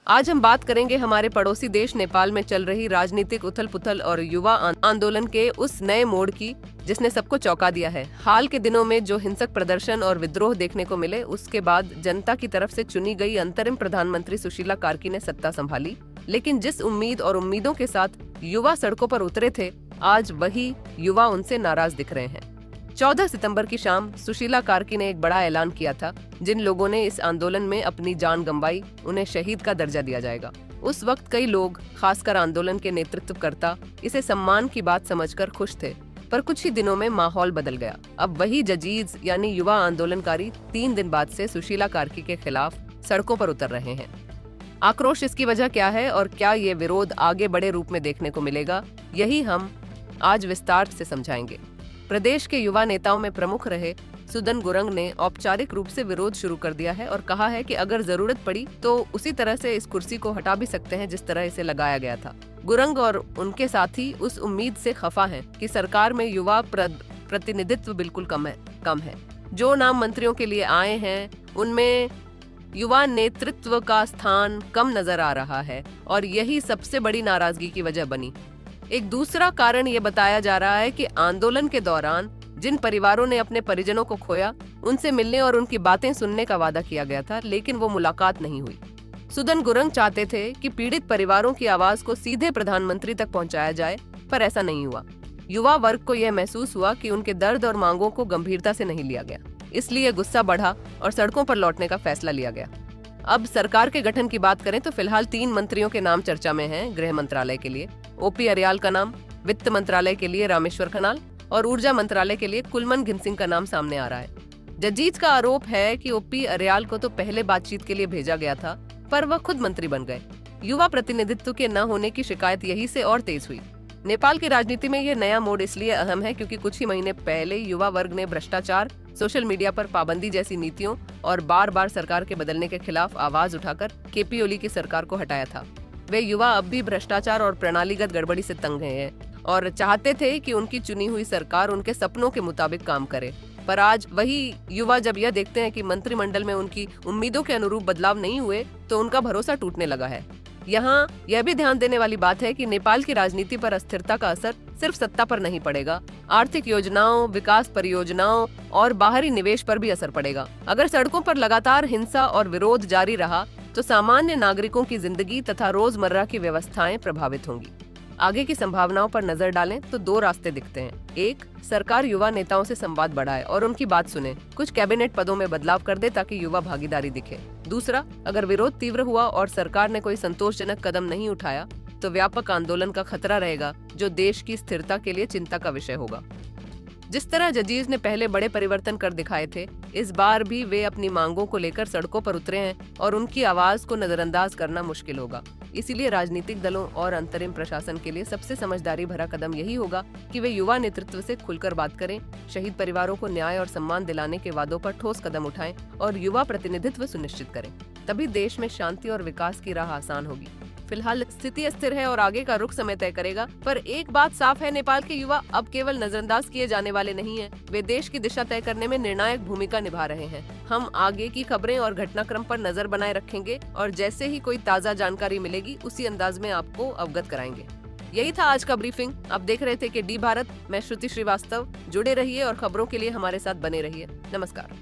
आज हम बात करेंगे हमारे पड़ोसी देश नेपाल में चल रही राजनीतिक उथल पुथल और युवा आंदोलन के उस नए मोड़ की जिसने सबको चौंका दिया है। हाल के दिनों में जो हिंसक प्रदर्शन और विद्रोह देखने को मिले, उसके बाद जनता की तरफ से चुनी गई अंतरिम प्रधानमंत्री सुशीला कार्की ने सत्ता संभाली। लेकिन जिस उम्मीद और उम्मीदों के साथ युवा सड़कों पर उतरे थे, आज वही युवा उनसे नाराज दिख रहे हैं। 14 सितंबर की शाम सुशीला कार्की ने एक बड़ा ऐलान किया था। जिन लोगों ने इस आंदोलन में अपनी जान गंवाई, उन्हें शहीद का दर्जा दिया जाएगा। उस वक्त कई लोग, खासकर आंदोलन के नेतृत्वकर्ता, इसे सम्मान की बात समझकर खुश थे। पर कुछ ही दिनों में माहौल बदल गया। अब वही जजीज यानी युवा आंदोलनकारी 3 दिन बाद से सुशीला कार्की के खिलाफ सड़कों पर उतर रहे हैं। आक्रोश इसकी वजह क्या है और क्या ये विरोध आगे बड़े रूप में देखने को मिलेगा, यही हम आज विस्तार से समझाएंगे। प्रदेश के युवा नेताओं में प्रमुख रहे सुदन गुरंग ने औपचारिक रूप से विरोध शुरू कर दिया है और कहा है कि अगर जरूरत पड़ी तो उसी तरह से इस कुर्सी को हटा भी सकते हैं जिस तरह इसे लगाया गया था। गुरंग और उनके साथी उस उम्मीद से खफा हैं कि सरकार में युवा प्रतिनिधित्व बिल्कुल कम है। जो नाम मंत्रियों के लिए आए हैं उनमें युवा नेतृत्व का स्थान कम नजर आ रहा है और यही सबसे बड़ी नाराजगी की वजह बनी। एक दूसरा कारण ये बताया जा रहा है कि आंदोलन के दौरान जिन परिवारों ने अपने परिजनों को खोया, उनसे मिलने और उनकी बातें सुनने का वादा किया गया था, लेकिन वो मुलाकात नहीं हुई। सुदन गुरंग चाहते थे कि पीड़ित परिवारों की आवाज को सीधे प्रधानमंत्री तक पहुंचाया जाए, पर ऐसा नहीं हुआ। युवा वर्ग को यह महसूस हुआ कि उनके दर्द और मांगों को गंभीरता से नहीं लिया गया, इसलिए गुस्सा बढ़ा और सड़कों पर लौटने का फैसला लिया गया। अब सरकार के गठन की बात करें तो फिलहाल 3 मंत्रियों के नाम चर्चा में हैं। गृह मंत्रालय के लिए ओपी अरियाल का नाम, वित्त मंत्रालय के लिए रामेश्वर खनाल और ऊर्जा मंत्रालय के लिए कुलमन घिनसिंग का नाम सामने आ रहा है। जजीज का आरोप है कि ओपी अरियाल को तो पहले बातचीत के लिए भेजा गया था, पर वह खुद मंत्री बन गए। युवा प्रतिनिधित्व के न होने की शिकायत यही से और तेज हुई। नेपाल की राजनीति में यह नया मोड़ इसलिए अहम है क्योंकि कुछ ही महीने पहले युवा वर्ग ने भ्रष्टाचार, सोशल मीडिया पर पाबंदी जैसी नीतियों और बार बार सरकार के बदलने के खिलाफ आवाज उठाकर केपी ओली की सरकार को हटाया था। वे युवा अब भी भ्रष्टाचार और प्रणालीगत गड़बड़ी से तंग हैं और चाहते थे कि उनकी चुनी हुई सरकार उनके सपनों के मुताबिक काम करे। पर आज वही युवा जब यह देखते हैं कि मंत्रिमंडल में उनकी उम्मीदों के अनुरूप बदलाव नहीं हुए, तो उनका भरोसा टूटने लगा है। यहाँ यह भी ध्यान देने वाली बात है कि नेपाल की राजनीति पर अस्थिरता का असर सिर्फ सत्ता पर नहीं पड़ेगा, आर्थिक योजनाओं, विकास परियोजनाओं और बाहरी निवेश पर भी असर पड़ेगा। अगर सड़कों पर लगातार हिंसा और विरोध जारी रहा तो सामान्य नागरिकों की जिंदगी तथा रोजमर्रा की व्यवस्थाएं प्रभावित होंगी। आगे की संभावनाओं पर नजर डालें तो 2 रास्ते दिखते हैं। 1, सरकार युवा नेताओं से संवाद बढ़ाए और उनकी बात सुने, कुछ कैबिनेट पदों में बदलाव कर दे ताकि युवा भागीदारी दिखे। दूसरा, अगर विरोध तीव्र हुआ और सरकार ने कोई संतोषजनक कदम नहीं उठाया तो व्यापक आंदोलन का खतरा रहेगा, जो देश की स्थिरता के लिए चिंता का विषय होगा। जिस तरह जजीज ने पहले बड़े परिवर्तन कर दिखाए थे, इस बार भी वे अपनी मांगों को लेकर सड़कों पर उतरे हैं और उनकी आवाज को नजरअंदाज करना मुश्किल होगा। इसीलिए राजनीतिक दलों और अंतरिम प्रशासन के लिए सबसे समझदारी भरा कदम यही होगा कि वे युवा नेतृत्व से खुलकर बात करें, शहीद परिवारों को न्याय और सम्मान दिलाने के वादों पर ठोस कदम उठाएं और युवा प्रतिनिधित्व सुनिश्चित करें। तभी देश में शांति और विकास की राह आसान होगी। फिलहाल स्थिति अस्थिर है और आगे का रुख समय तय करेगा, पर एक बात साफ है, नेपाल के युवा अब केवल नजरअंदाज किए जाने वाले नहीं हैं। वे देश की दिशा तय करने में निर्णायक भूमिका निभा रहे हैं। हम आगे की खबरें और घटनाक्रम पर नजर बनाए रखेंगे और जैसे ही कोई ताज़ा जानकारी मिलेगी उसी अंदाज में आपको अवगत कराएंगे। यही था आज का ब्रीफिंग। आप देख रहे थे कि डी भारत, मैं श्रुति श्रीवास्तव। जुड़े रहिए और खबरों के लिए हमारे साथ बने रहिए। नमस्कार।